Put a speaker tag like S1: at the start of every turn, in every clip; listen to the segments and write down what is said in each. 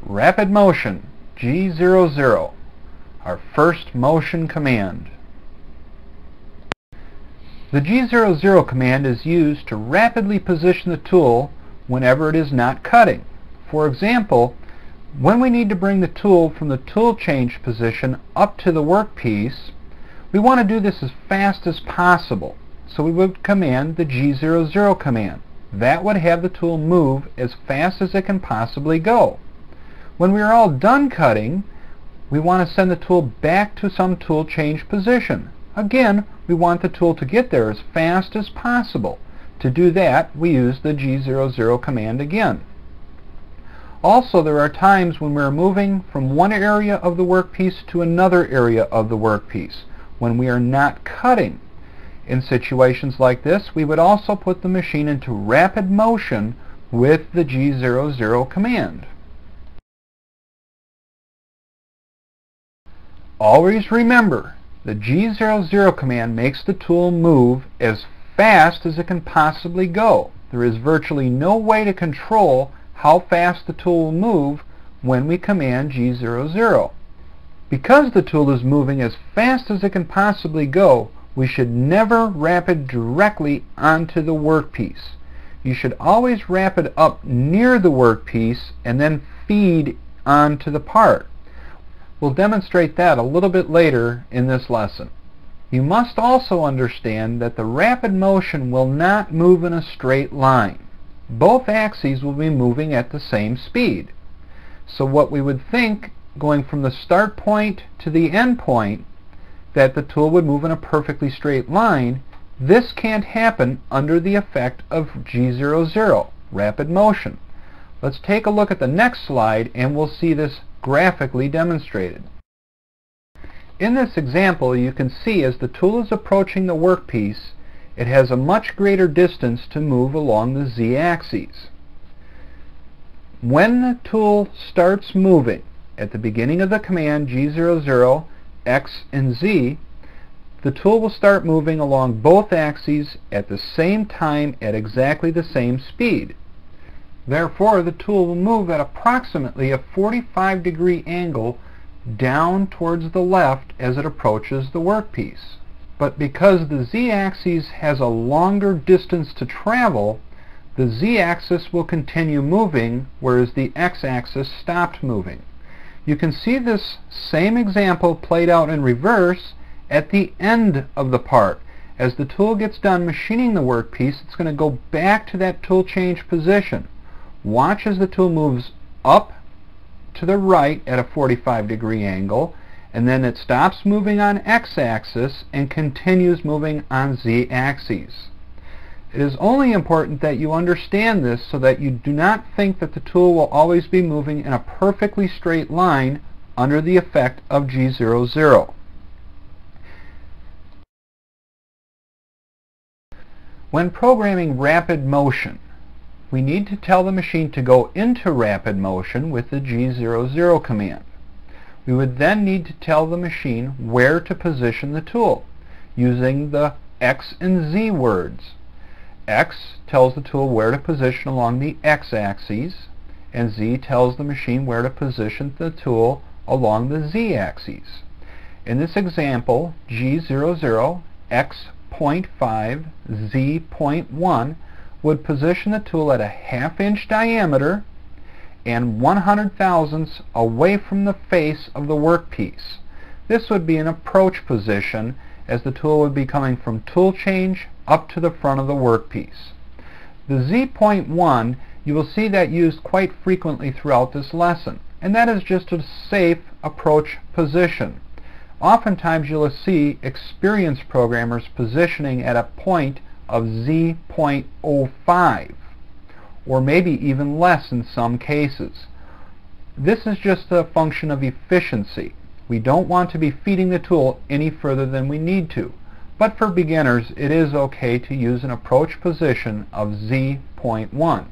S1: Rapid motion, G00, our first motion command. The G00 command is used to rapidly position the tool whenever it is not cutting. For example, when we need to bring the tool from the tool change position up to the workpiece, we want to do this as fast as possible. So we would command the G00 command. That would have the tool move as fast as it can possibly go. When we are all done cutting, we want to send the tool back to some tool change position. Again, we want the tool to get there as fast as possible. To do that, we use the G00 command again. Also, there are times when we are moving from one area of the workpiece to another area of the workpiece, when we are not cutting. In situations like this, we would also put the machine into rapid motion with the G00 command. Always remember, the G00 command makes the tool move as fast as it can possibly go. There is virtually no way to control how fast the tool will move when we command G00. Because the tool is moving as fast as it can possibly go, we should never rapid directly onto the workpiece. You should always rapid up near the workpiece and then feed onto the part. We'll demonstrate that a little bit later in this lesson. You must also understand that the rapid motion will not move in a straight line. Both axes will be moving at the same speed. So what we would think, going from the start point to the end point, that the tool would move in a perfectly straight line, this can't happen under the effect of G00, rapid motion. Let's take a look at the next slide and we'll see this graphically demonstrated. In this example, you can see as the tool is approaching the workpiece, it has a much greater distance to move along the z-axis. When the tool starts moving at the beginning of the command G00, X and Z, the tool will start moving along both axes at the same time at exactly the same speed. Therefore, the tool will move at approximately a 45-degree angle down towards the left as it approaches the workpiece. But because the z-axis has a longer distance to travel, the z-axis will continue moving, whereas the x-axis stopped moving. You can see this same example played out in reverse at the end of the part. As the tool gets done machining the workpiece, it's going to go back to that tool change position. Watch as the tool moves up to the right at a 45-degree angle, and then it stops moving on x-axis and continues moving on z-axis. It is only important that you understand this so that you do not think that the tool will always be moving in a perfectly straight line under the effect of G00. When programming rapid motion, we need to tell the machine to go into rapid motion with the G00 command. We would then need to tell the machine where to position the tool using the X and Z words. X tells the tool where to position along the x-axis, and Z tells the machine where to position the tool along the z-axis. In this example, G00, X.5, Z.1 would position the tool at a half-inch diameter and 100 thousandths away from the face of the workpiece. This would be an approach position, as the tool would be coming from tool change up to the front of the workpiece. The Z.1, you will see that used quite frequently throughout this lesson, and that is just a safe approach position. Oftentimes you'll see experienced programmers positioning at a point of Z.05, or maybe even less in some cases. This is just a function of efficiency. We don't want to be feeding the tool any further than we need to. But for beginners, it is okay to use an approach position of Z.1.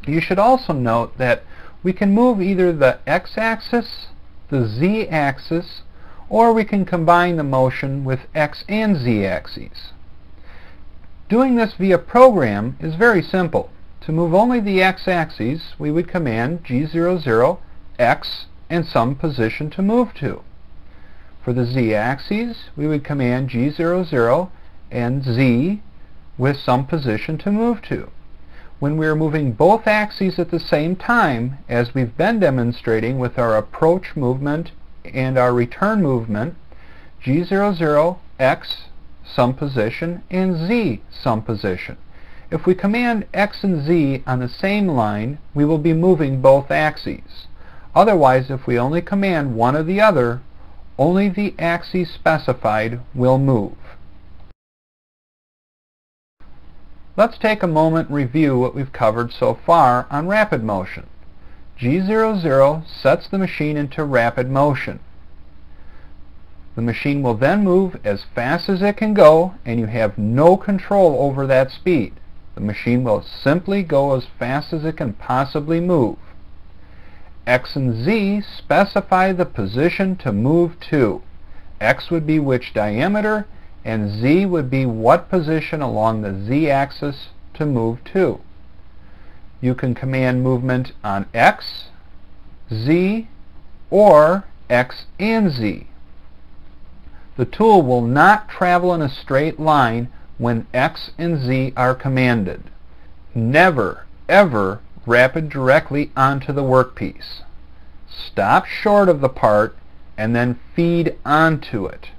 S1: You should also note that we can move either the x-axis, the z-axis, or we can combine the motion with x and z axes. Doing this via program is very simple. To move only the x-axis, we would command G00 X and some position to move to. For the z-axis, we would command G00 and Z with some position to move to. When we are moving both axes at the same time, as we've been demonstrating with our approach movement and our return movement, G00 X some position and Z some position. If we command X and Z on the same line, we will be moving both axes. Otherwise, if we only command one or the other, only the axis specified will move. Let's take a moment and review what we've covered so far on rapid motion. G00 sets the machine into rapid motion. The machine will then move as fast as it can go, and you have no control over that speed. The machine will simply go as fast as it can possibly move. X and Z specify the position to move to. X would be which diameter, and Z would be what position along the Z-axis to move to. You can command movement on X, Z, or X and Z. The tool will not travel in a straight line when X and Z are commanded. Never, ever rapid directly onto the workpiece. Stop short of the part and then feed onto it.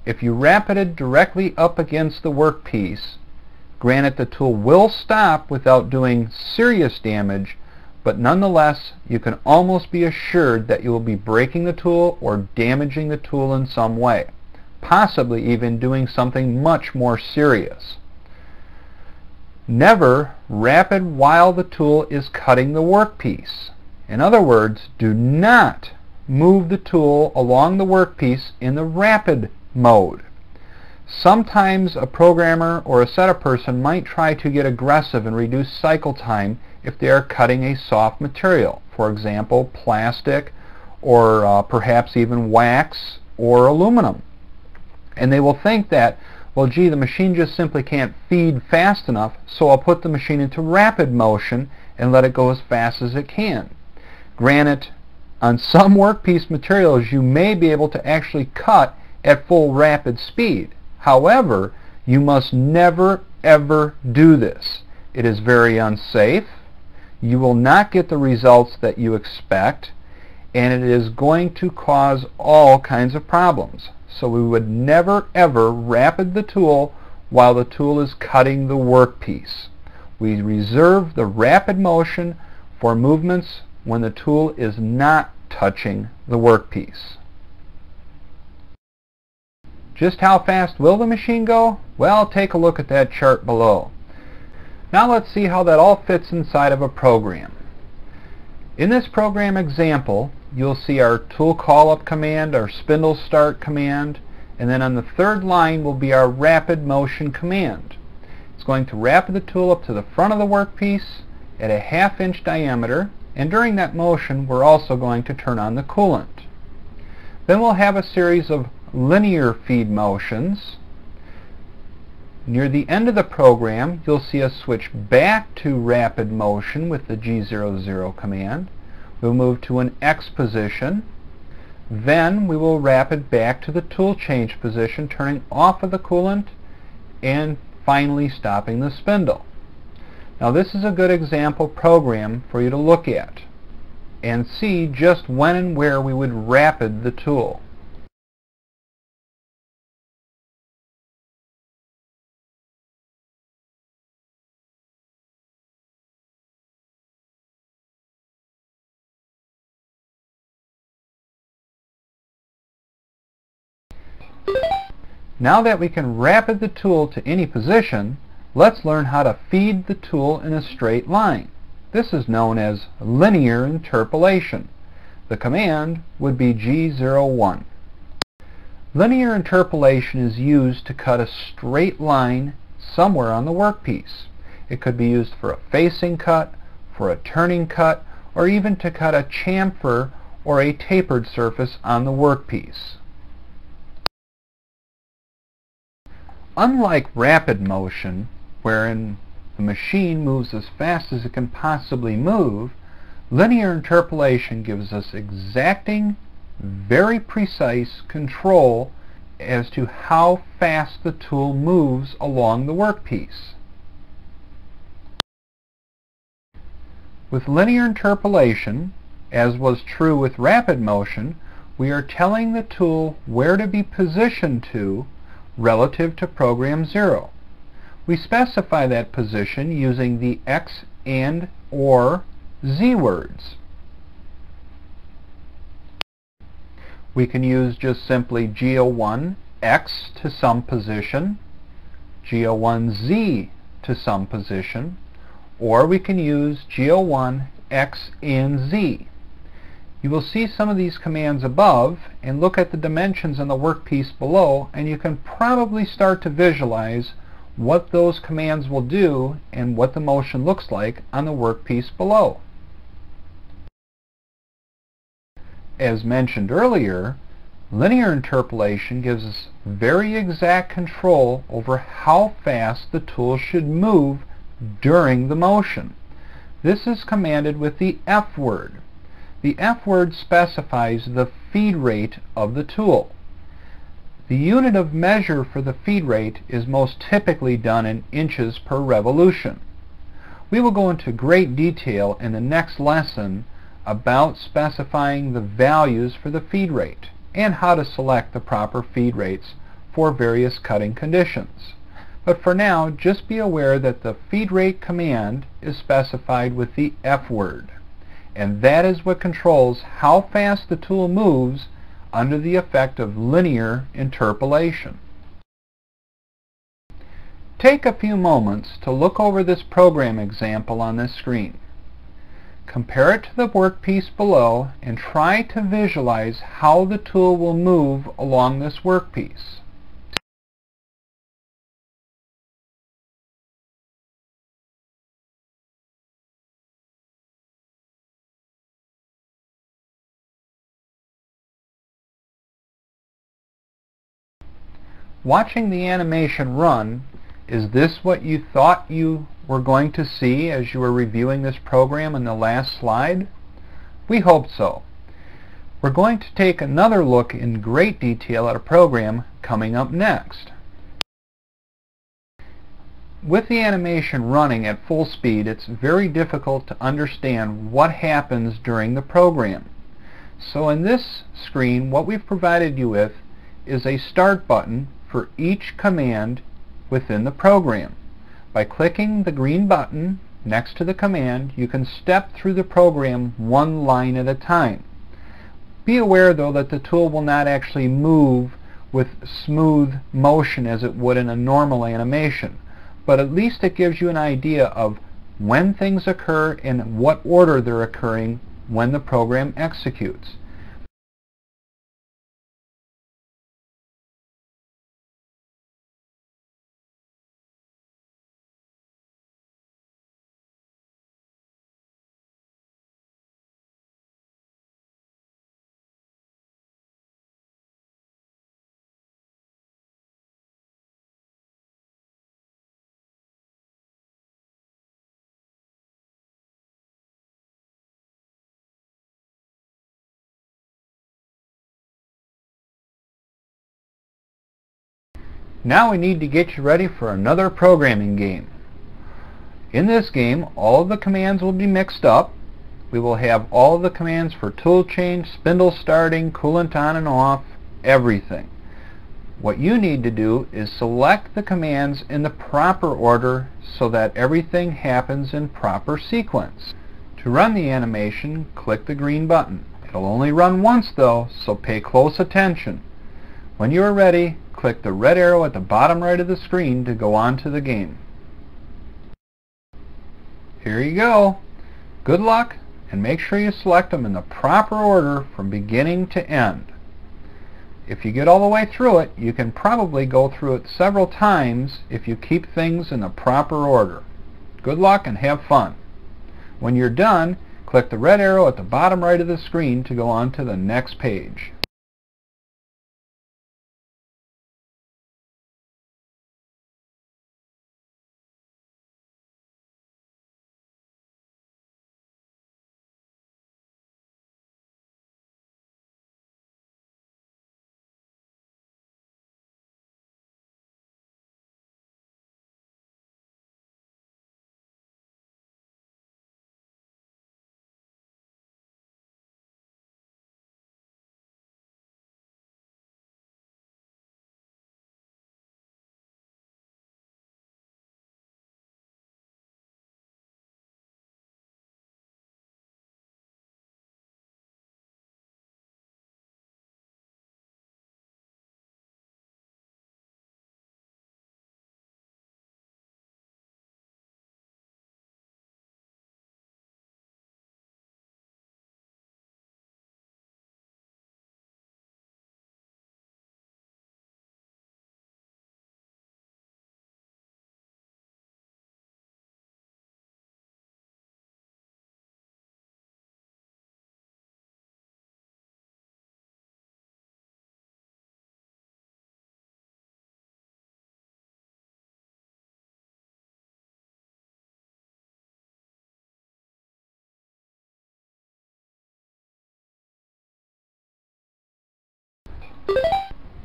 S1: If you rapided directly up against the workpiece, granted the tool will stop without doing serious damage, but nonetheless you can almost be assured that you will be breaking the tool or damaging the tool in some way, possibly even doing something much more serious. Never rapid while the tool is cutting the workpiece. In other words, do not move the tool along the workpiece in the rapid mode. Sometimes a programmer or a setup person might try to get aggressive and reduce cycle time if they are cutting a soft material, for example plastic or perhaps even wax or aluminum. And they will think that, well gee, the machine just simply can't feed fast enough, so I'll put the machine into rapid motion and let it go as fast as it can. Granted, on some workpiece materials you may be able to actually cut at full rapid speed. However, you must never ever do this. It is very unsafe. You will not get the results that you expect, and it is going to cause all kinds of problems. So we would never ever rapid the tool while the tool is cutting the workpiece. We reserve the rapid motion for movements when the tool is not touching the workpiece. Just how fast will the machine go? Well, take a look at that chart below. Now let's see how that all fits inside of a program. In this program example, you'll see our tool call-up command, our spindle start command, and then on the third line will be our rapid motion command. It's going to rapid the tool up to the front of the workpiece at a 1/2 inch diameter, and during that motion we're also going to turn on the coolant. Then we'll have a series of linear feed motions. Near the end of the program you'll see us switch back to rapid motion with the G00 command. We'll move to an X position. Then we will rapid back to the tool change position, turning off of the coolant and finally stopping the spindle. Now this is a good example program for you to look at and see just when and where we would rapid the tool. Now that we can rapid the tool to any position, let's learn how to feed the tool in a straight line. This is known as linear interpolation. The command would be G01. Linear interpolation is used to cut a straight line somewhere on the workpiece. It could be used for a facing cut, for a turning cut, or even to cut a chamfer or a tapered surface on the workpiece. Unlike rapid motion, wherein the machine moves as fast as it can possibly move, linear interpolation gives us exacting, very precise control as to how fast the tool moves along the workpiece. With linear interpolation, as was true with rapid motion, we are telling the tool where to be positioned to relative to program 0. We specify that position using the X and or Z words. We can use just simply G01 X to some position, G01 Z to some position, or we can use G01 X and Z. You will see some of these commands above and look at the dimensions on the workpiece below, and you can probably start to visualize what those commands will do and what the motion looks like on the workpiece below. As mentioned earlier, linear interpolation gives us very exact control over how fast the tool should move during the motion. This is commanded with the F word. The F word specifies the feed rate of the tool. The unit of measure for the feed rate is most typically done in inches per revolution. We will go into great detail in the next lesson about specifying the values for the feed rate and how to select the proper feed rates for various cutting conditions. But for now, just be aware that the feed rate command is specified with the F word, and that is what controls how fast the tool moves under the effect of linear interpolation. Take a few moments to look over this program example on this screen. Compare it to the workpiece below and try to visualize how the tool will move along this workpiece. Watching the animation run, is this what you thought you were going to see as you were reviewing this program in the last slide? We hope so. We're going to take another look in great detail at a program coming up next. With the animation running at full speed, it's very difficult to understand what happens during the program. So in this screen, what we've provided you with is a start button for each command within the program. By clicking the green button next to the command, you can step through the program one line at a time. Be aware though that the tool will not actually move with smooth motion as it would in a normal animation, but at least it gives you an idea of when things occur and what order they're occurring when the program executes. Now we need to get you ready for another programming game. In this game, all of the commands will be mixed up. We will have all of the commands for tool change, spindle starting, coolant on and off, everything. What you need to do is select the commands in the proper order so that everything happens in proper sequence. To run the animation, click the green button. It'll only run once though, so pay close attention. When you are ready, click the red arrow at the bottom right of the screen to go on to the game. Here you go. Good luck, and make sure you select them in the proper order from beginning to end. If you get all the way through it, you can probably go through it several times if you keep things in the proper order. Good luck and have fun. When you're done, click the red arrow at the bottom right of the screen to go on to the next page.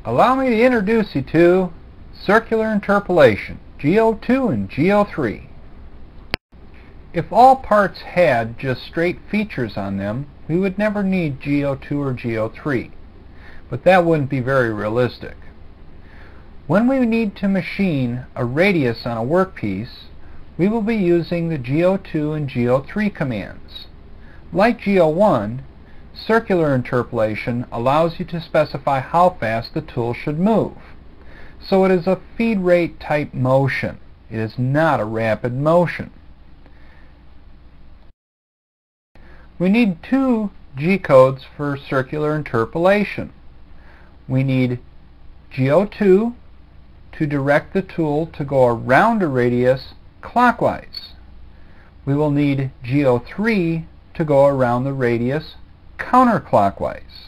S1: Allow me to introduce you to circular interpolation, G02 and G03. If all parts had just straight features on them, we would never need G02 or G03, but that wouldn't be very realistic. When we need to machine a radius on a workpiece, we will be using the G02 and G03 commands. Like G01, circular interpolation allows you to specify how fast the tool should move. So it is a feed rate type motion. It is not a rapid motion. We need two G-codes for circular interpolation. We need G02 to direct the tool to go around a radius clockwise. We will need G03 to go around the radius counterclockwise.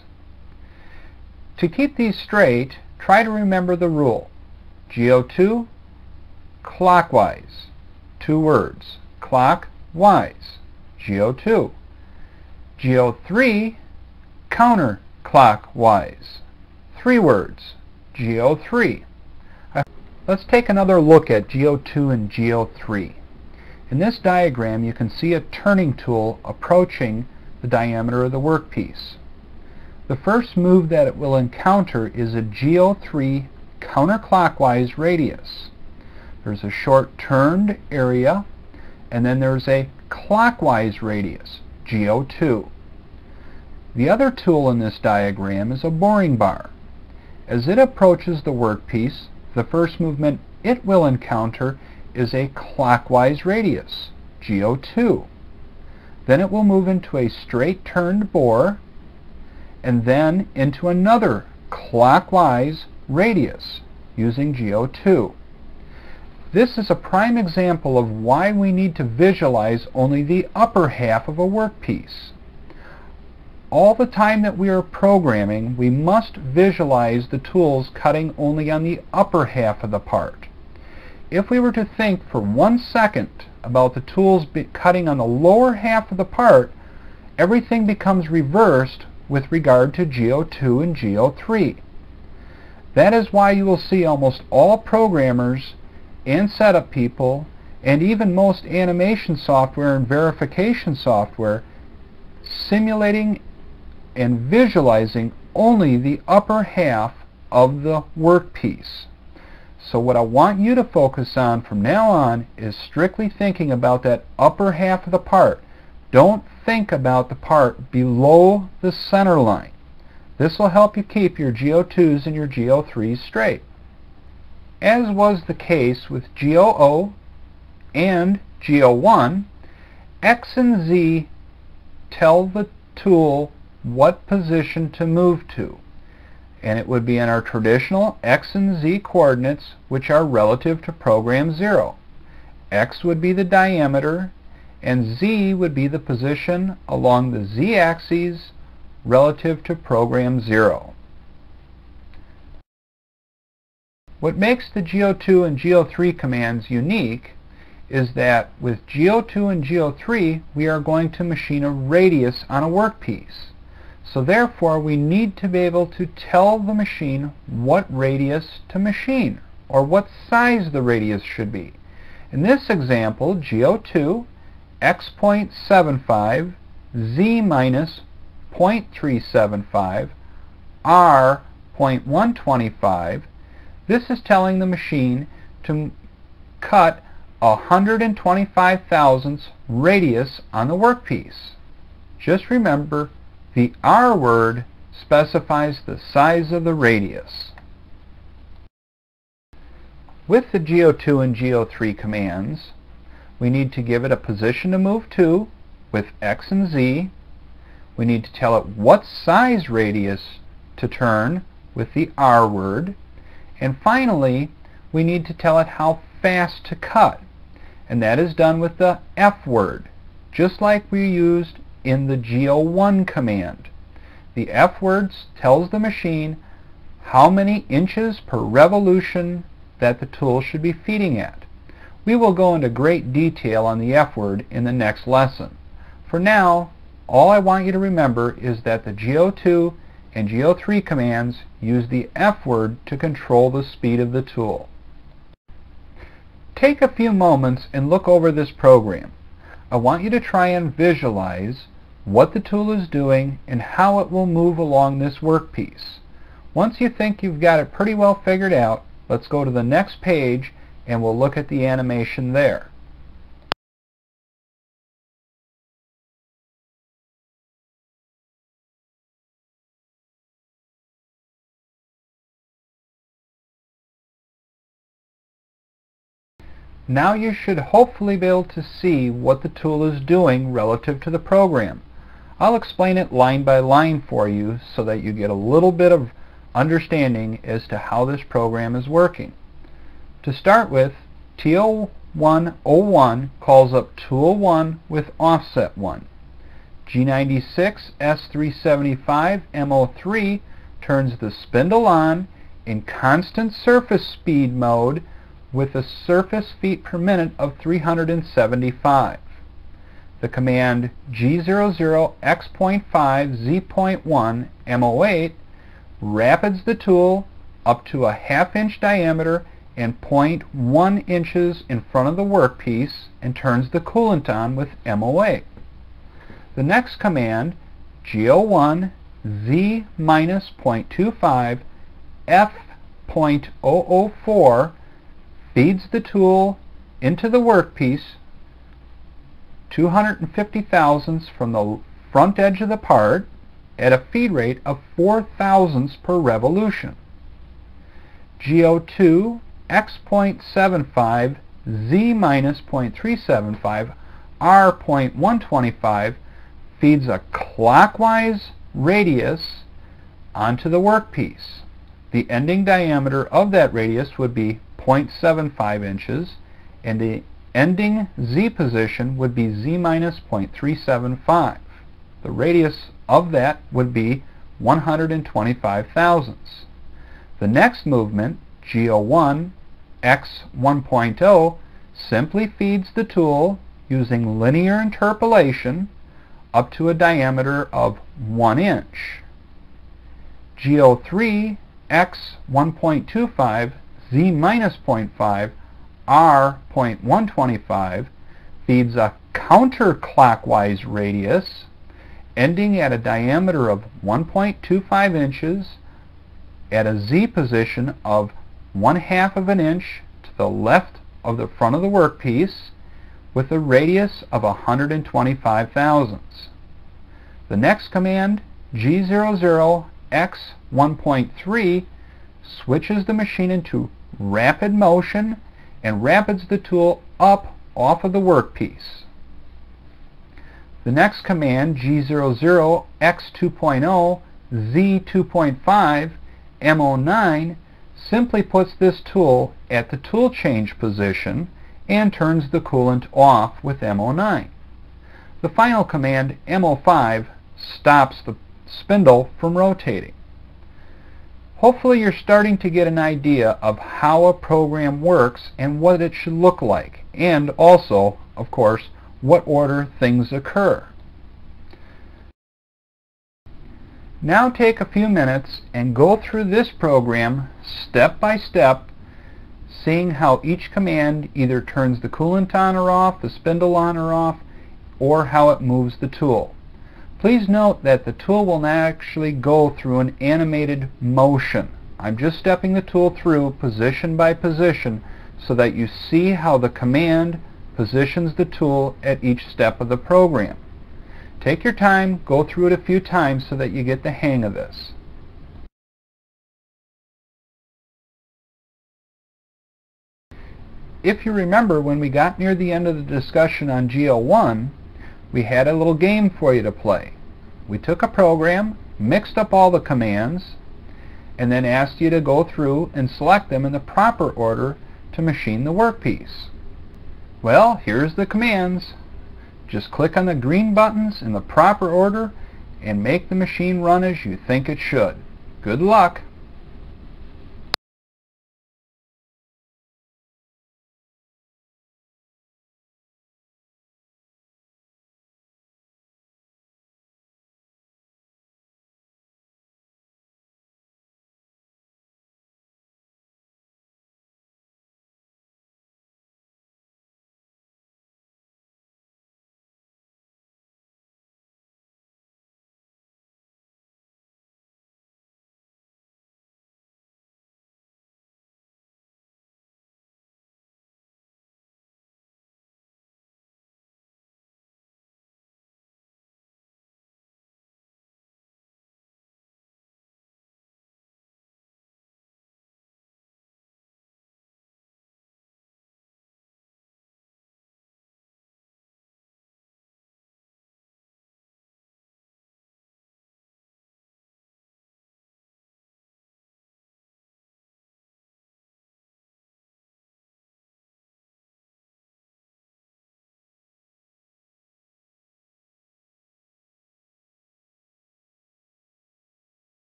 S1: To keep these straight, try to remember the rule. G02, clockwise. 2 words. Clockwise. G02. G03, counterclockwise. 3 words. G03. Let's take another look at G02 and G03. In this diagram you can see a turning tool approaching the diameter of the workpiece. The first move that it will encounter is a G03 counterclockwise radius. There's a short turned area, and then there's a clockwise radius, G02. The other tool in this diagram is a boring bar. As it approaches the workpiece, the first movement it will encounter is a clockwise radius, G02. Then it will move into a straight turned bore, and then into another clockwise radius using G02. This is a prime example of why we need to visualize only the upper half of a workpiece. All the time that we are programming, we must visualize the tools cutting only on the upper half of the part. If we were to think for 1 second about the tools cutting on the lower half of the part, everything becomes reversed with regard to G02 and G03. That is why you will see almost all programmers and setup people, and even most animation software and verification software, simulating and visualizing only the upper half of the workpiece. So what I want you to focus on from now on is strictly thinking about that upper half of the part. Don't think about the part below the center line. This will help you keep your G02s and your G03s straight. As was the case with G00 and G01, X and Z tell the tool what position to move to, and it would be in our traditional X and Z coordinates, which are relative to program 0. X would be the diameter, and Z would be the position along the Z-axis relative to program 0. What makes the G02 and G03 commands unique is that with G02 and G03 we are going to machine a radius on a workpiece. So therefore we need to be able to tell the machine what radius to machine, or what size the radius should be. In this example, G02, x.75, z minus 0.375, r 0.125, this is telling the machine to cut 125 thousandths radius on the workpiece. Just remember, the R word specifies the size of the radius. With the G02 and G03 commands, we need to give it a position to move to with X and Z. We need to tell it what size radius to turn with the R word. And finally, we need to tell it how fast to cut. And that is done with the F word, just like we used in the G01 command. The F word tells the machine how many inches per revolution that the tool should be feeding at. We will go into great detail on the F word in the next lesson. For now, all I want you to remember is that the G02 and G03 commands use the F word to control the speed of the tool. Take a few moments and look over this program. I want you to try and visualize what the tool is doing and how it will move along this workpiece. Once you think you've got it pretty well figured out, let's go to the next page and we'll look at the animation there. Now you should hopefully be able to see what the tool is doing relative to the program. I'll explain it line by line for you so that you get a little bit of understanding as to how this program is working. To start with, T01 calls up tool 1 with offset 1. G96 S375 M03 turns the spindle on in constant surface speed mode with a surface feet per minute of 375. The command G00 X.5 Z.1 M08 rapids the tool up to a half-inch diameter and 0.1 inches in front of the workpiece and turns the coolant on with M08. The next command, Geo1 Z-0.25 F.004 feeds the tool into the workpiece 250 thousandths from the front edge of the part at a feed rate of 4 thousandths per revolution. G02 X.75 Z-0.375 R.125 feeds a clockwise radius onto the workpiece. The ending diameter of that radius would be 0.75 inches and the ending Z position would be Z-0.375. The radius of that would be 125 thousandths. The next movement, G01 X1.0, simply feeds the tool using linear interpolation up to a diameter of 1 inch. G03 X1.25 Z-0.5 R.125 feeds a counterclockwise radius ending at a diameter of 1.25 inches at a Z position of 1/2 of an inch to the left of the front of the workpiece with a radius of 125 thousandths. The next command, G00 X1.3, switches the machine into rapid motion and rapids the tool up off of the workpiece. The next command, G00 X2.0 Z2.5 M09, simply puts this tool at the tool change position and turns the coolant off with M09. The final command, M05, stops the spindle from rotating. Hopefully you're starting to get an idea of how a program works and what it should look like, and also, of course, what order things occur. Now take a few minutes and go through this program step by step, seeing how each command either turns the coolant on or off, the spindle on or off, or how it moves the tool. Please note that the tool will not actually go through an animated motion. I'm just stepping the tool through position by position so that you see how the command positions the tool at each step of the program. Take your time, go through it a few times so that you get the hang of this. If you remember, when we got near the end of the discussion on G01, we had a little game for you to play. We took a program, mixed up all the commands, and then asked you to go through and select them in the proper order to machine the workpiece. Well, here's the commands. Just click on the green buttons in the proper order and make the machine run as you think it should. Good luck!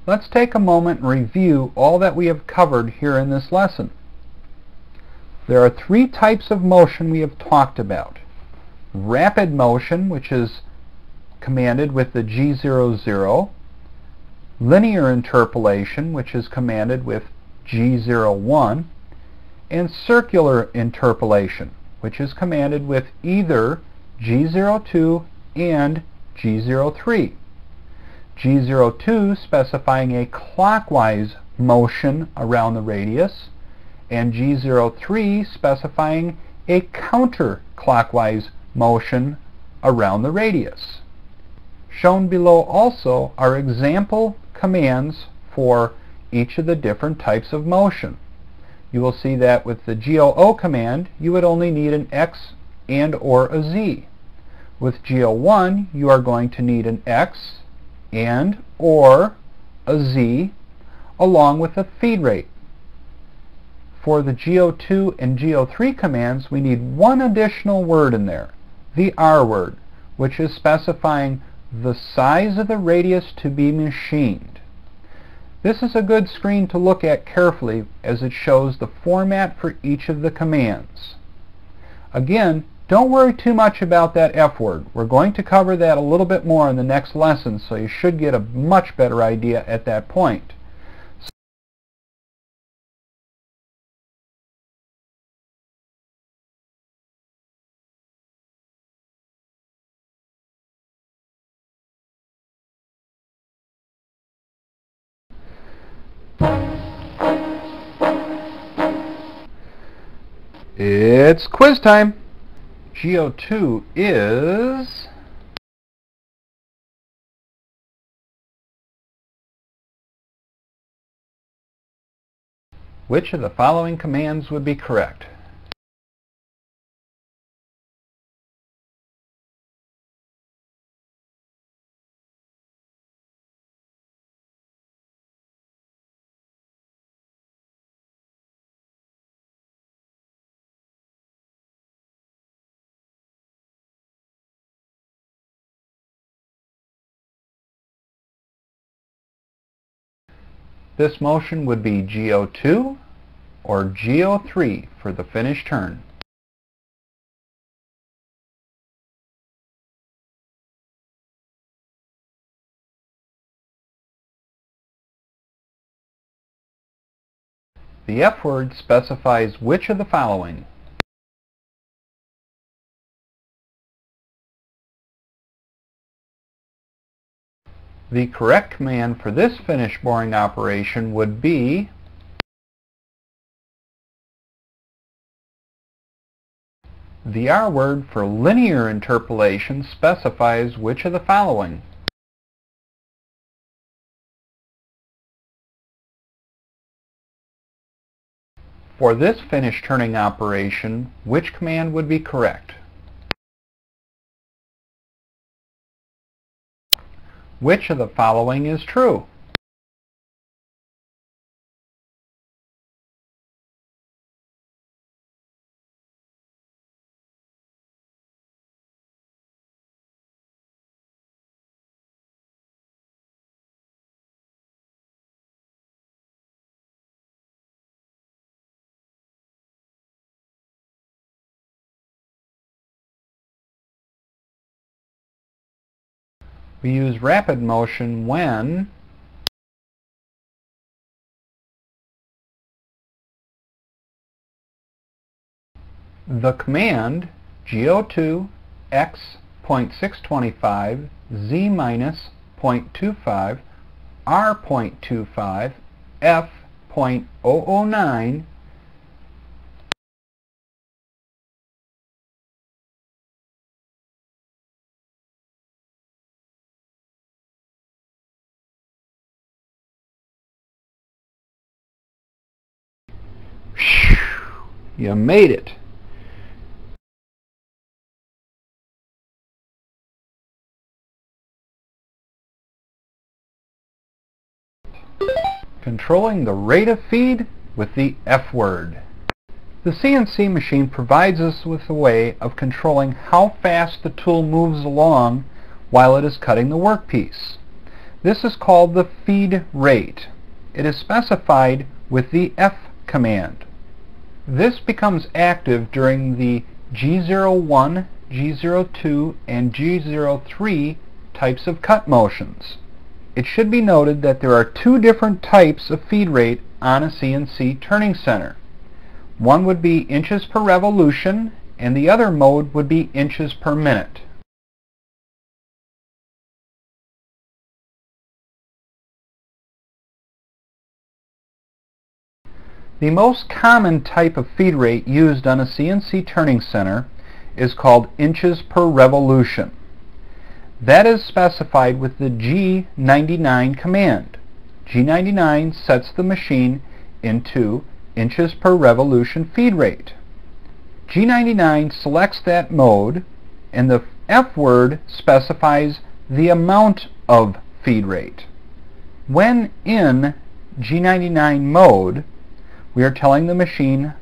S1: Let's take a moment and review all that we have covered here in this lesson. There are three types of motion we have talked about. Rapid motion, which is commanded with the G00, linear interpolation, which is commanded with G01, and circular interpolation, which is commanded with either G02 and G03. G02 specifying a clockwise motion around the radius, and G03 specifying a counterclockwise motion around the radius. Shown below also are example commands for each of the different types of motion. You will see that with the G00 command, you would only need an X and or a Z. With G01, you are going to need an X and or a Z along with a feed rate. For the G02 and G03 commands, we need one additional word in there, the R word, which is specifying the size of the radius to be machined. This is a good screen to look at carefully as it shows the format for each of the commands. Again, don't worry too much about that F word. We're going to cover that a little bit more in the next lesson, so you should get a much better idea at that point. It's quiz time. G02 is which of the following commands would be correct? This motion would be G02 or G03 for the finish turn. The F word specifies which of the following? The correct command for this finish boring operation would be the R word for linear interpolation specifies which of the following? For this finish turning operation, which command would be correct? Which of the following is true? We use rapid motion when the command G02 X 0.625 Z minus 0.25 R 0.25 F 0.009 You made it. Controlling the rate of feed with the F word. The CNC machine provides us with a way of controlling how fast the tool moves along while it is cutting the workpiece. This is called the feed rate. It is specified with the F command. This becomes active during the G01, G02, and G03 types of cut motions. It should be noted that there are two different types of feed rate on a CNC turning center. One would be inches per revolution, and the other mode would be inches per minute. The most common type of feed rate used on a CNC turning center is called inches per revolution. That is specified with the G99 command. G99 sets the machine into inches per revolution feed rate. G99 selects that mode, and the F word specifies the amount of feed rate. When in G99 mode, we are telling the machine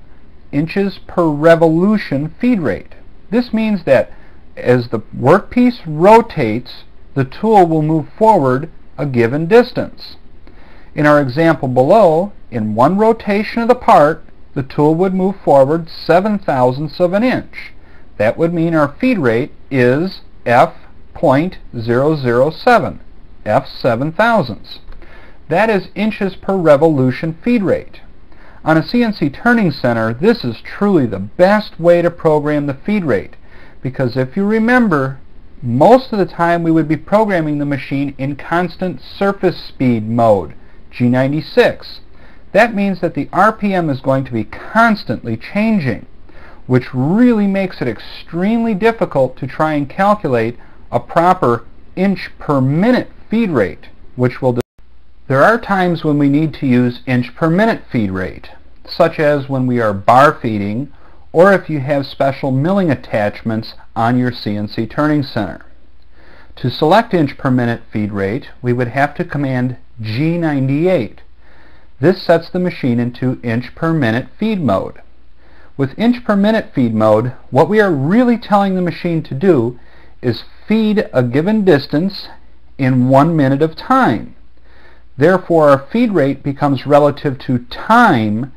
S1: inches per revolution feed rate. This means that as the workpiece rotates, the tool will move forward a given distance. In our example below, in one rotation of the part, the tool would move forward 7/1000ths of an inch. That would mean our feed rate is F.007, F 7/1000ths. That is inches per revolution feed rate. On a CNC turning center, this is truly the best way to program the feed rate, because if you remember, most of the time we would be programming the machine in constant surface speed mode, G96. That means that the RPM is going to be constantly changing, which really makes it extremely difficult to try and calculate a proper inch per minute feed rate, which will There are times when we need to use inch per minute feed rate, such as when we are bar feeding or if you have special milling attachments on your CNC turning center. To select inch per minute feed rate, we would have to command G98. This sets the machine into inch per minute feed mode. With inch per minute feed mode, what we are really telling the machine to do is feed a given distance in 1 minute of time. Therefore, our feed rate becomes relative to time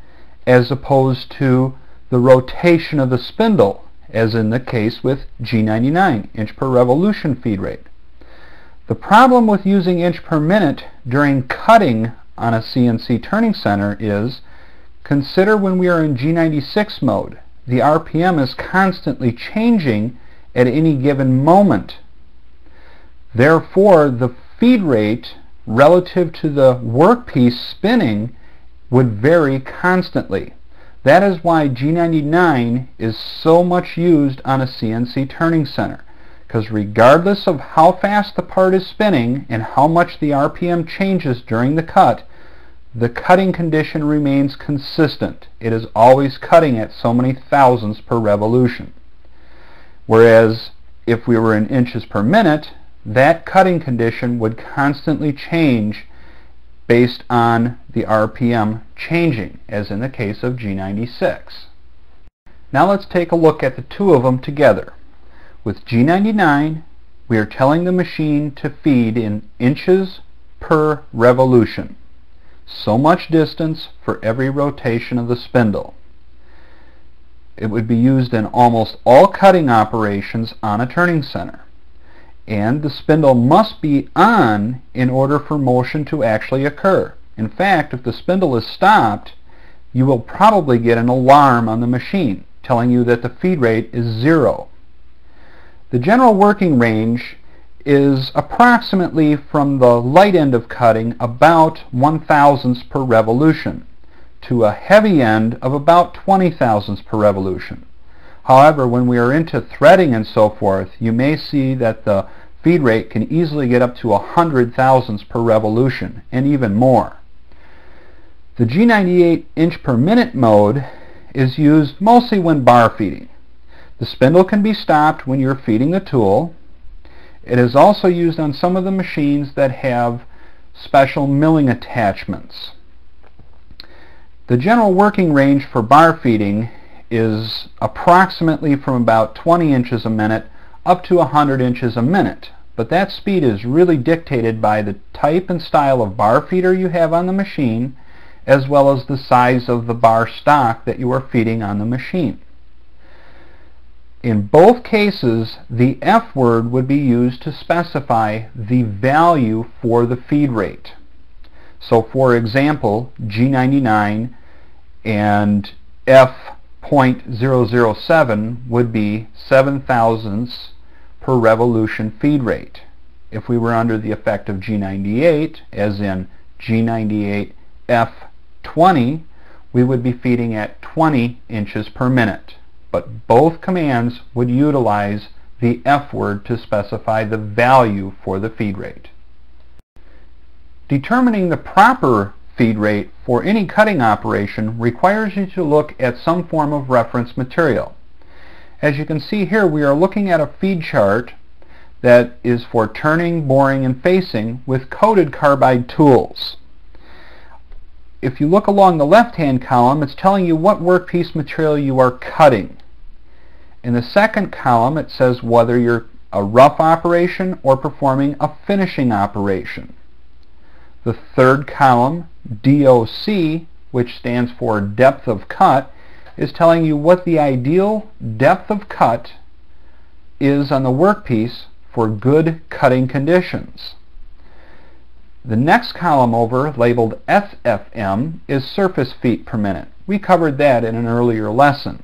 S1: as opposed to the rotation of the spindle, as in the case with G99, inch per revolution feed rate. The problem with using inch per minute during cutting on a CNC turning center is, consider when we are in G96 mode. The RPM is constantly changing at any given moment. Therefore, the feed rate relative to the workpiece spinning would vary constantly. That is why G99 is so much used on a CNC turning center, because regardless of how fast the part is spinning and how much the RPM changes during the cut, the cutting condition remains consistent. It is always cutting at so many thousandths per revolution. Whereas if we were in inches per minute, that cutting condition would constantly change based on the RPM changing, as in the case of G96. Now let's take a look at the two of them together. With G99, we are telling the machine to feed in inches per revolution. So much distance for every rotation of the spindle. It would be used in almost all cutting operations on a turning center. And the spindle must be on in order for motion to actually occur. In fact, if the spindle is stopped, you will probably get an alarm on the machine telling you that the feed rate is 0. The general working range is approximately from the light end of cutting about 1/1000ths per revolution to a heavy end of about 20/1000ths per revolution. However, when we are into threading and so forth, you may see that the feed rate can easily get up to 100/1000ths per revolution, and even more. The G98 inch per minute mode is used mostly when bar feeding. The spindle can be stopped when you're feeding the tool. It is also used on some of the machines that have special milling attachments. The general working range for bar feeding is approximately from about 20 inches a minute up to 100 inches a minute. but that speed is really dictated by the type and style of bar feeder you have on the machine, as well as the size of the bar stock that you are feeding on the machine. In both cases, the F word would be used to specify the value for the feed rate. So for example, G99 and F.007 would be 7 thousandths per revolution feed rate. If we were under the effect of G98, as in G98 F20, we would be feeding at 20 inches per minute. But both commands would utilize the F word to specify the value for the feed rate. Determining the proper feed rate for any cutting operation requires you to look at some form of reference material. As you can see here, we are looking at a feed chart that is for turning, boring, and facing with coated carbide tools. If you look along the left-hand column, it's telling you what workpiece material you are cutting. In the second column, it says whether you're a rough operation or performing a finishing operation. The third column, DOC, which stands for depth of cut, is telling you what the ideal depth of cut is on the workpiece for good cutting conditions. The next column over, labeled SFM, is surface feet per minute. We covered that in an earlier lesson.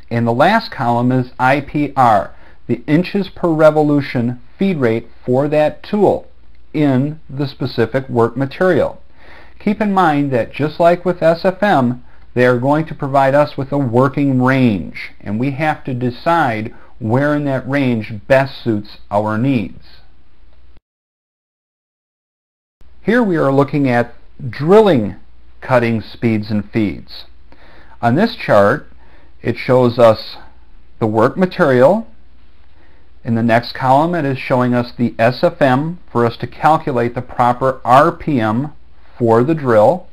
S1: And the last column is IPR, the inches per revolution feed rate for that tool in the specific work material. Keep in mind that just like with SFM, they are going to provide us with a working range, and we have to decide where in that range best suits our needs. Here we are looking at drilling cutting speeds and feeds. On this chart, it shows us the work material. In the next column, it is showing us the SFM for us to calculate the proper RPM for the drill.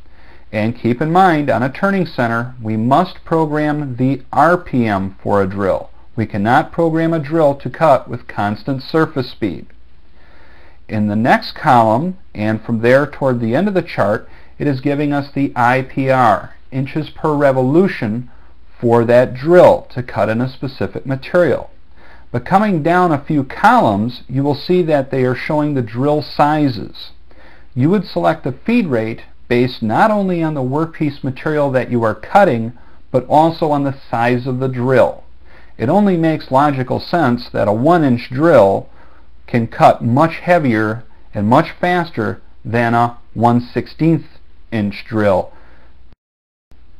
S1: And keep in mind, on a turning center, we must program the RPM for a drill. We cannot program a drill to cut with constant surface speed. In the next column, and from there toward the end of the chart, it is giving us the IPR, inches per revolution, for that drill to cut in a specific material. But coming down a few columns, you will see that they are showing the drill sizes. You would select the feed rate based not only on the workpiece material that you are cutting, but also on the size of the drill. It only makes logical sense that a 1-inch drill can cut much heavier and much faster than a 1/16 inch drill.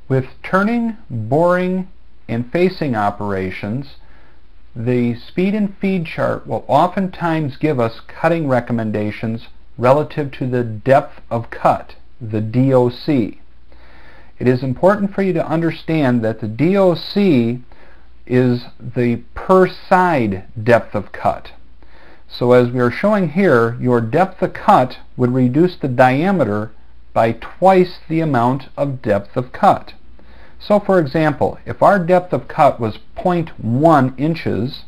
S1: With turning, boring, and facing operations, the speed and feed chart will oftentimes give us cutting recommendations relative to the depth of cut, the DOC. It is important for you to understand that the DOC is the per side depth of cut. So as we are showing here, your depth of cut would reduce the diameter by twice the amount of depth of cut. So for example, if our depth of cut was 0.1 inches,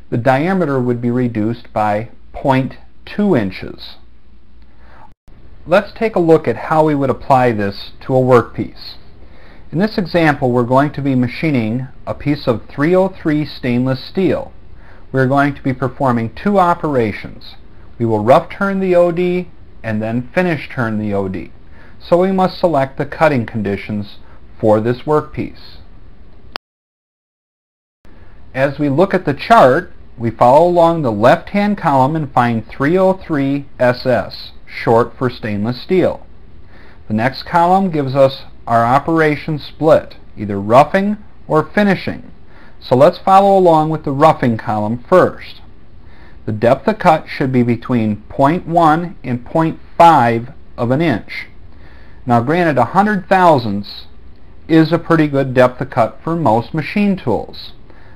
S1: the diameter would be reduced by 0.2 inches. Let's take a look at how we would apply this to a workpiece. In this example, we're going to be machining a piece of 303 stainless steel. We're going to be performing two operations. We will rough turn the OD and then finish turn the OD. So we must select the cutting conditions for this workpiece. As we look at the chart, we follow along the left-hand column and find 303 SS, short for stainless steel. The next column gives us our operation split, either roughing or finishing. So let's follow along with the roughing column first. The depth of cut should be between 0.1 and 0.5 of an inch. Now granted, 100 thousandths is a pretty good depth of cut for most machine tools.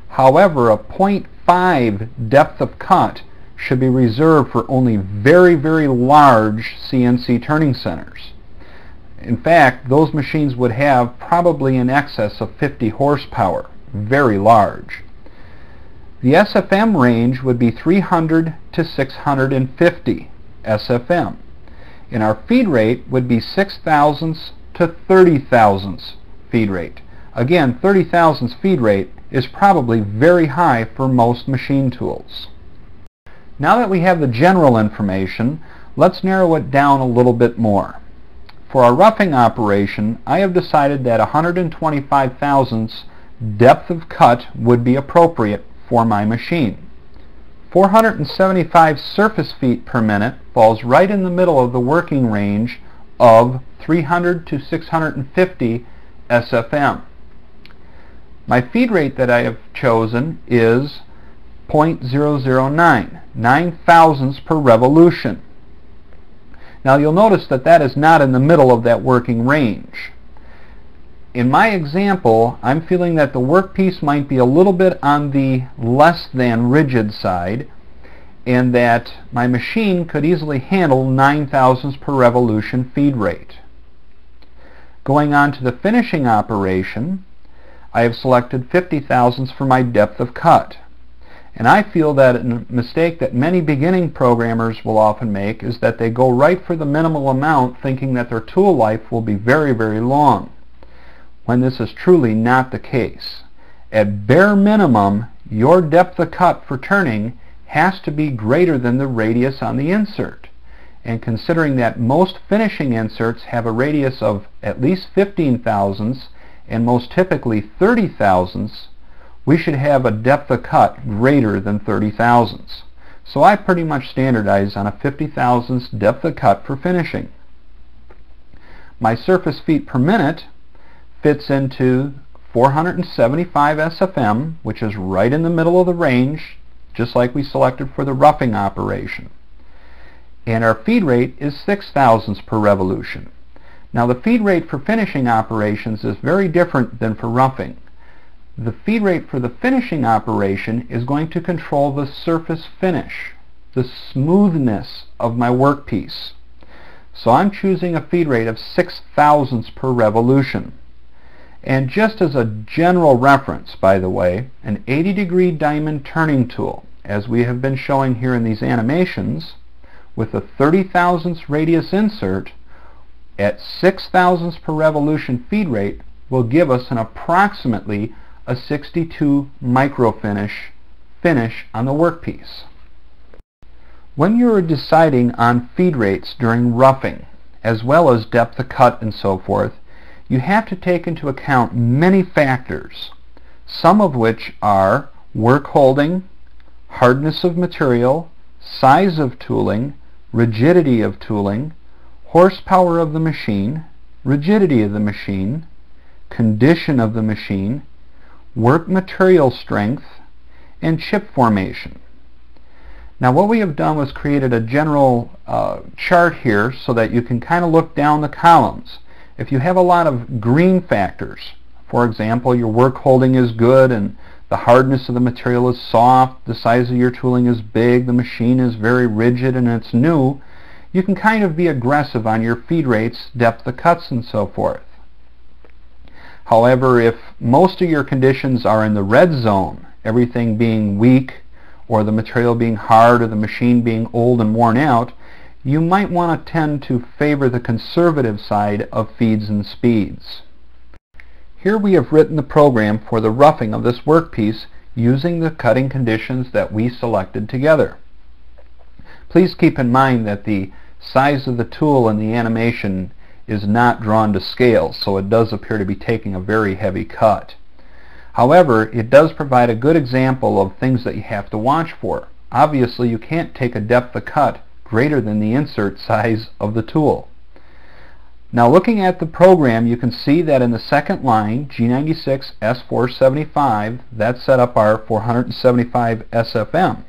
S1: However, a 0.5 depth of cut should be reserved for only very, very large CNC turning centers. In fact, those machines would have probably in excess of 50 horsepower, very large. The SFM range would be 300 to 650 SFM. And our feed rate would be 6 thousandths to 30 thousandths feed rate. Again, 30 thousandths feed rate is probably very high for most machine tools. Now that we have the general information, let's narrow it down a little bit more. For our roughing operation, I have decided that 125 thousandths depth of cut would be appropriate for my machine. 475 surface feet per minute falls right in the middle of the working range of 300 to 650 SFM. My feed rate that I have chosen is 0.009, 9 thousandths per revolution. Now you'll notice that that is not in the middle of that working range. In my example, I'm feeling that the workpiece might be a little bit on the less than rigid side, and that my machine could easily handle 9 thousandths per revolution feed rate. Going on to the finishing operation, I have selected 50 thousandths for my depth of cut. And I feel that a mistake that many beginning programmers will often make is that they go right for the minimal amount, thinking that their tool life will be very, very long, when this is truly not the case. At bare minimum, your depth of cut for turning has to be greater than the radius on the insert. And considering that most finishing inserts have a radius of at least 15 thousandths and most typically 30 thousandths, we should have a depth of cut greater than 30 thousandths. So I pretty much standardize on a 50 thousandths depth of cut for finishing. My surface feet per minute fits into 475 SFM, which is right in the middle of the range, just like we selected for the roughing operation. And our feed rate is 6 thousandths per revolution. Now the feed rate for finishing operations is very different than for roughing. The feed rate for the finishing operation is going to control the surface finish, the smoothness of my workpiece. So I'm choosing a feed rate of 6 thousandths per revolution. And just as a general reference, by the way, an 80-degree diamond turning tool, as we have been showing here in these animations, with a 30 thousandths radius insert at 6 thousandths per revolution feed rate will give us an approximately a 62 microfinish finish on the workpiece. When you are deciding on feed rates during roughing, as well as depth of cut and so forth, you have to take into account many factors, some of which are work holding, hardness of material, size of tooling, rigidity of tooling, horsepower of the machine, rigidity of the machine, condition of the machine, work material strength, and chip formation. Now what we have done was created a general chart here so that you can kind of look down the columns. If you have a lot of green factors, for example, your work holding is good and the hardness of the material is soft, the size of your tooling is big, the machine is very rigid and it's new, you can kind of be aggressive on your feed rates, depth of cuts, and so forth. However, if most of your conditions are in the red zone, everything being weak, or the material being hard, or the machine being old and worn out, you might want to tend to favor the conservative side of feeds and speeds. Here we have written the program for the roughing of this workpiece using the cutting conditions that we selected together. Please keep in mind that the size of the tool in the animation is not drawn to scale, so it does appear to be taking a very heavy cut. However, it does provide a good example of things that you have to watch for. Obviously, you can't take a depth of cut greater than the insert size of the tool. Now looking at the program, you can see that in the second line, G96 S475, that set up our 475 SFM.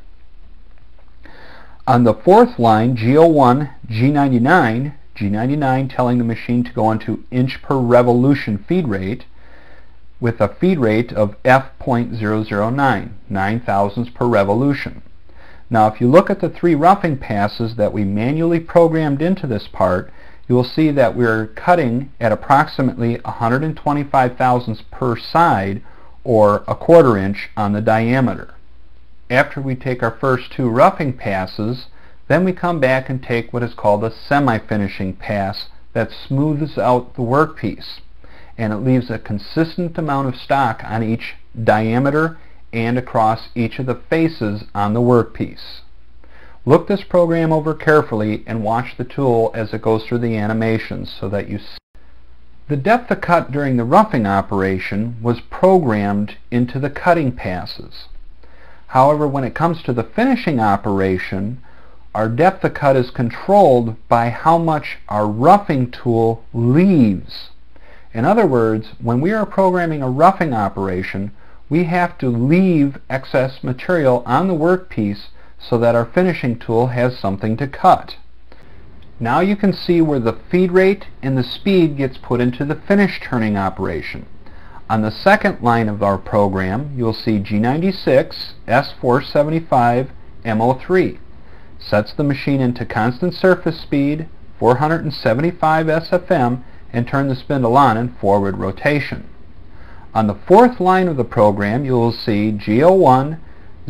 S1: On the fourth line, G01 G99, G99 telling the machine to go into inch per revolution feed rate with a feed rate of f.009, 9 thousandths per revolution. Now if you look at the three roughing passes that we manually programmed into this part, you will see that we're cutting at approximately 125 thousandths per side, or a 1/4 inch on the diameter. After we take our first two roughing passes, then we come back and take what is called a semi-finishing pass that smooths out the workpiece, and it leaves a consistent amount of stock on each diameter and across each of the faces on the workpiece. Look this program over carefully and watch the tool as it goes through the animations so that you see. The depth of cut during the roughing operation was programmed into the cutting passes. However, when it comes to the finishing operation, our depth of cut is controlled by how much our roughing tool leaves. In other words, when we are programming a roughing operation, we have to leave excess material on the workpiece so that our finishing tool has something to cut. Now you can see where the feed rate and the speed gets put into the finish turning operation. On the second line of our program, you'll see G96 S475 M03. Sets the machine into constant surface speed, 475 SFM, and turn the spindle on in forward rotation. On the fourth line of the program, you will see G01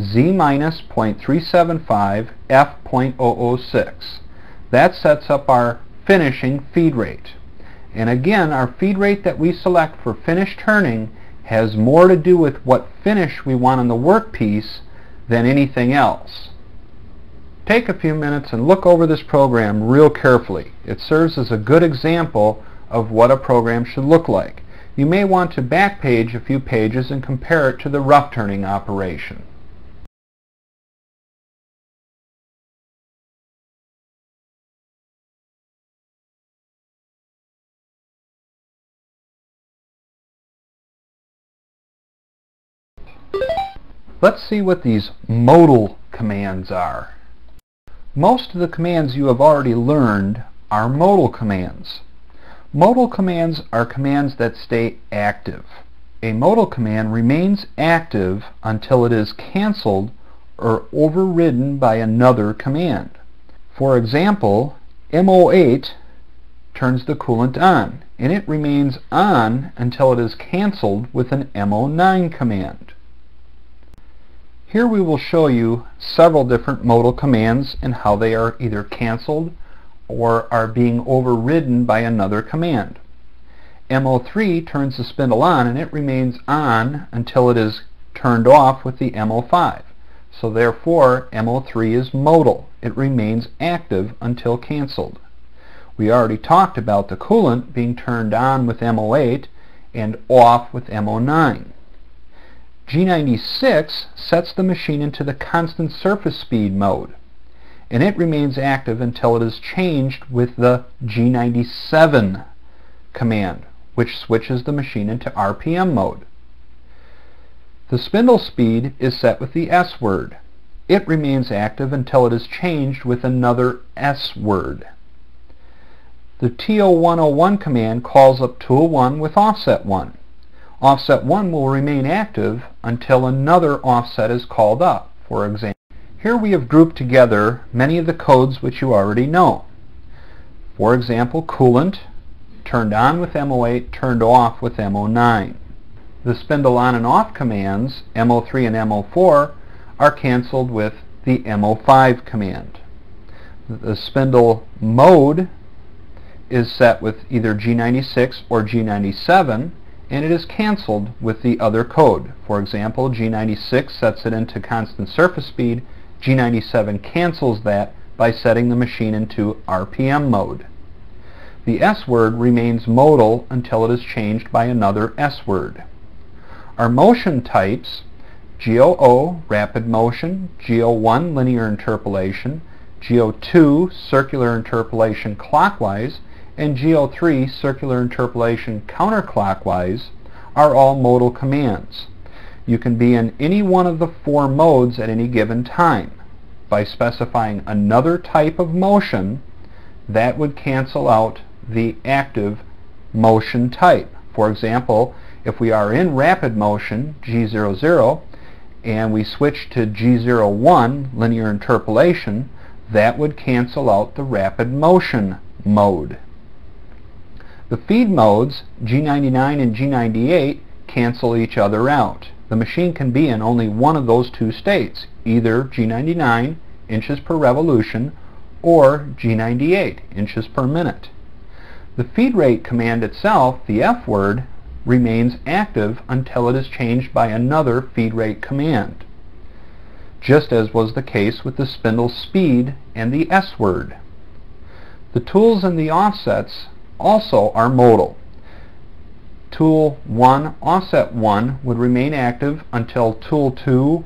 S1: Z-.375 F.006. That sets up our finishing feed rate. And again, our feed rate that we select for finish turning has more to do with what finish we want on the workpiece than anything else. Take a few minutes and look over this program real carefully. It serves as a good example of what a program should look like. You may want to backpage a few pages and compare it to the rough turning operation. Let's see what these modal commands are. Most of the commands you have already learned are modal commands. Modal commands are commands that stay active. A modal command remains active until it is canceled or overridden by another command. For example, M08 turns the coolant on, and it remains on until it is canceled with an M09 command. Here we will show you several different modal commands and how they are either canceled or are being overridden by another command. M03 turns the spindle on, and it remains on until it is turned off with the M05. So therefore M03 is modal. It remains active until canceled. We already talked about the coolant being turned on with M08 and off with M09. G96 sets the machine into the constant surface speed mode, and it remains active until it is changed with the G97 command, which switches the machine into RPM mode. The spindle speed is set with the S word. It remains active until it is changed with another S word. The TO101 command calls up tool 1 with offset 1. Offset 1 will remain active until another offset is called up. For example, here we have grouped together many of the codes which you already know. For example, coolant, turned on with M08, turned off with M09. The spindle on and off commands, M03 and M04, are canceled with the M05 command. The spindle mode is set with either G96 or G97, and it is canceled with the other code. For example, G96 sets it into constant surface speed. G97 cancels that by setting the machine into RPM mode. The S word remains modal until it is changed by another S word. Our motion types, G00 rapid motion, G01 linear interpolation, G02 circular interpolation clockwise, and G03 circular interpolation counterclockwise, are all modal commands. You can be in any one of the four modes at any given time. By specifying another type of motion, that would cancel out the active motion type. For example, if we are in rapid motion, G00, and we switch to G01 linear interpolation, that would cancel out the rapid motion mode. The feed modes, G99 and G98, cancel each other out. the machine can be in only one of those two states, either G99, inches per revolution, or G98, inches per minute. The feed rate command itself, the F word, remains active until it is changed by another feed rate command, just as was the case with the spindle speed and the S word. The tools and the offsets also are modal. Tool 1, offset 1 would remain active until tool 2,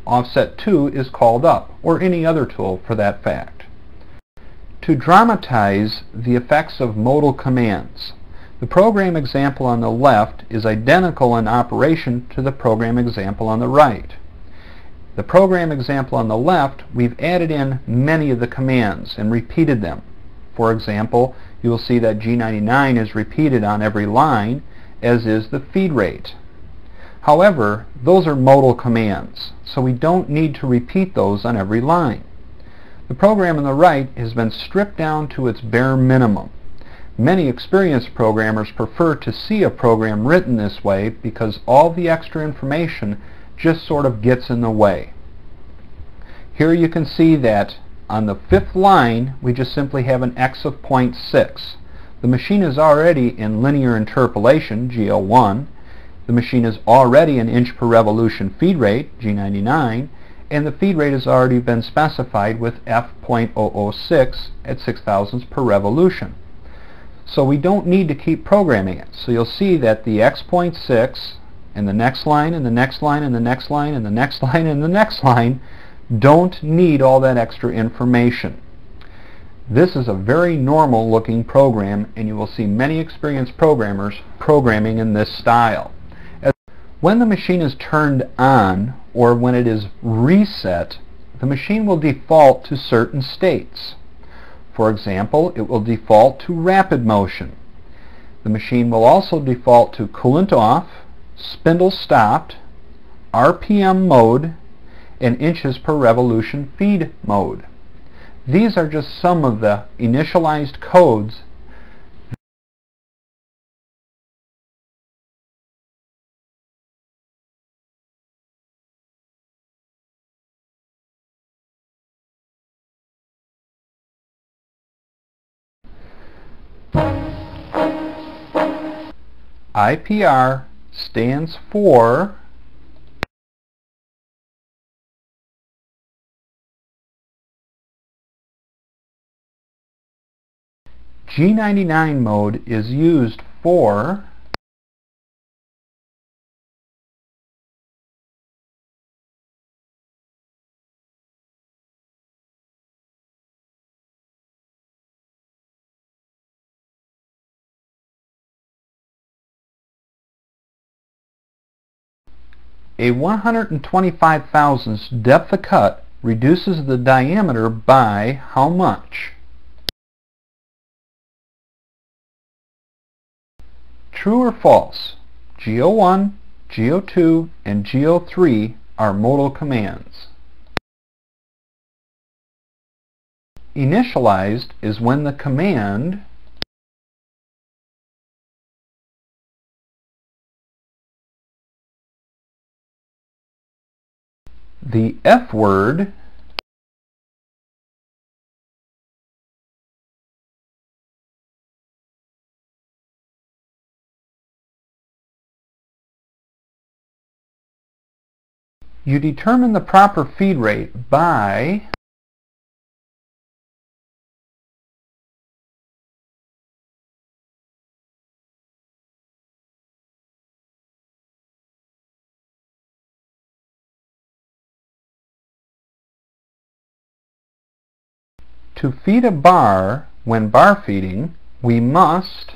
S1: offset 2 is called up, or any other tool for that fact. To dramatize the effects of modal commands, the program example on the left is identical in operation to the program example on the right. The program example on the left, we've added in many of the commands and repeated them. For example, you will see that G99 is repeated on every line, as is the feed rate. However, those are modal commands, so we don't need to repeat those on every line. The program on the right has been stripped down to its bare minimum. Many experienced programmers prefer to see a program written this way because all the extra information just sort of gets in the way. Here you can see that on the fifth line we just simply have an x of 0.6. The machine is already in linear interpolation, G01. The machine is already an inch per revolution feed rate, G99, and the feed rate has already been specified with f.006 at 6 thousandths per revolution. So we don't need to keep programming it. So you'll see that the x.6 and the next line and the next line and the next line and the next line and the next line don't need all that extra information. This is a very normal looking program, and you will see many experienced programmers programming in this style. When the machine is turned on, or when it is reset, the machine will default to certain states. For example, it will default to rapid motion. The machine will also default to coolant off, spindle stopped, RPM mode, and inches per revolution feed mode. These are just some of the initialized codes IPR stands for G99 mode is used for a 125 thousandths depth of cut reduces the diameter by how much? True or false? G01, G02, and G03 are modal commands. Initialized is when the command the F word you determine the proper feed rate by to feed a bar when bar feeding, we must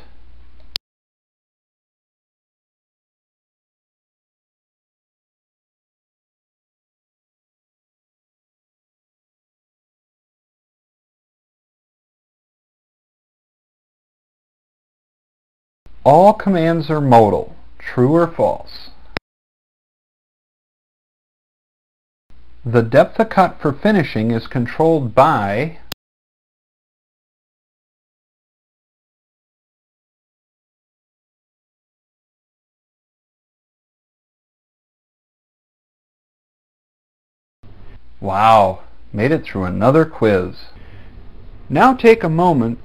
S1: all commands are modal. True or false? The depth of cut for finishing is controlled by Wow, made it through another quiz. Now take a moment